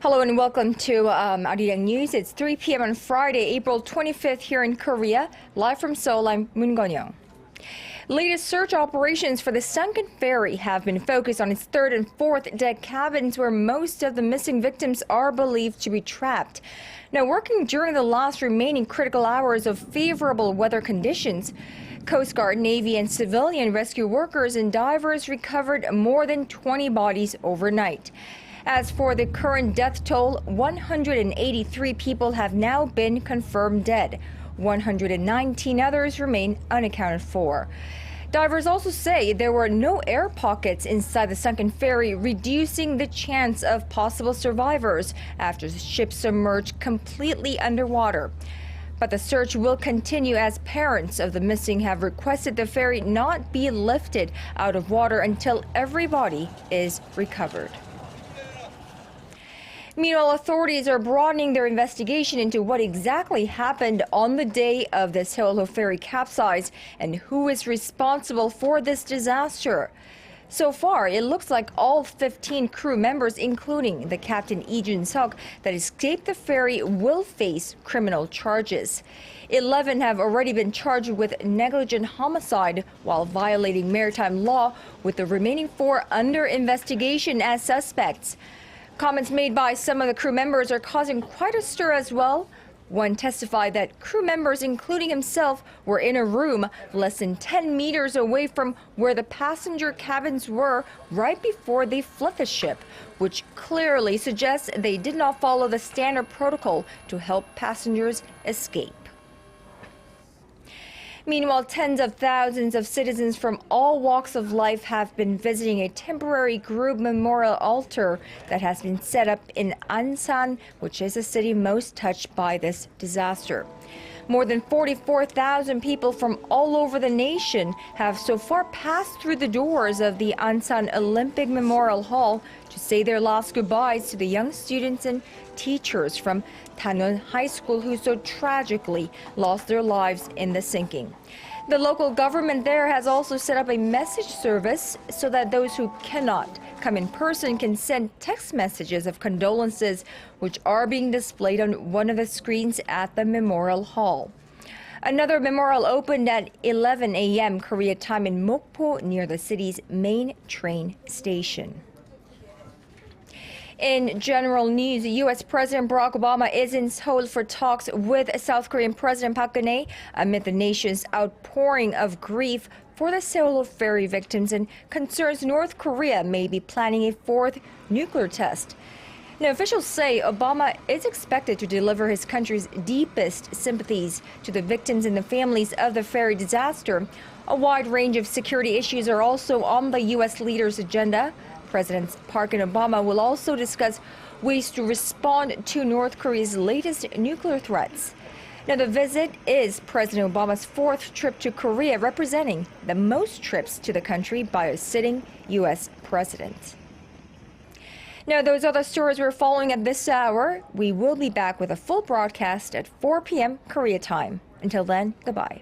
Hello and welcome to ARIRANG News. It's 3 p.m. on Friday, April 25th here in Korea. Live from Seoul, I'm Moon Gon-young. Latest search operations for the sunken ferry have been focused on its third and fourth deck cabins where most of the missing victims are believed to be trapped. Now, working during the last remaining critical hours of favorable weather conditions, Coast Guard, Navy, and civilian rescue workers and divers recovered more than 20 bodies overnight. As for the current death toll, 183 people have now been confirmed dead. 119 others remain unaccounted for. Divers also say there were no air pockets inside the sunken ferry, reducing the chance of possible survivors after the ship submerged completely underwater. But the search will continue as parents of the missing have requested the ferry not be lifted out of water until every body is recovered. Meanwhile, authorities are broadening their investigation into what exactly happened on the day of the Seoul ferry capsize and who is responsible for this disaster. So far, it looks like all 15 crew members, including the captain Lee Jun-seok, that escaped the ferry will face criminal charges. 11 have already been charged with negligent homicide while violating maritime law, with the remaining 4 under investigation as suspects. Comments made by some of the crew members are causing quite a stir as well. One testified that crew members, including himself, were in a room less than 10 meters away from where the passenger cabins were right before they fled the ship, which clearly suggests they did not follow the standard protocol to help passengers escape. Meanwhile, tens of thousands of citizens from all walks of life have been visiting a temporary group memorial altar that has been set up in Ansan, which is the city most touched by this disaster. More than 44,000 people from all over the nation have so far passed through the doors of the Ansan Olympic Memorial Hall to say their last goodbyes to the young students and teachers from Tanwon High School who so tragically lost their lives in the sinking. The local government there has also set up a message service so that those who cannot come in person can send text messages of condolences, which are being displayed on one of the screens at the Memorial Hall. Another memorial opened at 11 a.m. Korea time in Mokpo near the city's main train station. In general news, U.S. President Barack Obama is in Seoul for talks with South Korean President Park Geun-hye amid the nation's outpouring of grief for the Seoul ferry victims and concerns North Korea may be planning a 4th nuclear test. Now, officials say Obama is expected to deliver his country's deepest sympathies to the victims and the families of the ferry disaster. A wide range of security issues are also on the U.S. leader's agenda. Presidents Park and Obama will also discuss ways to respond to North Korea's latest nuclear threats. Now, the visit is President Obama's 4th trip to Korea, representing the most trips to the country by a sitting U.S. president. Now, those are the stories we're following at this hour. We will be back with a full broadcast at 4 p.m. Korea time. Until then, goodbye.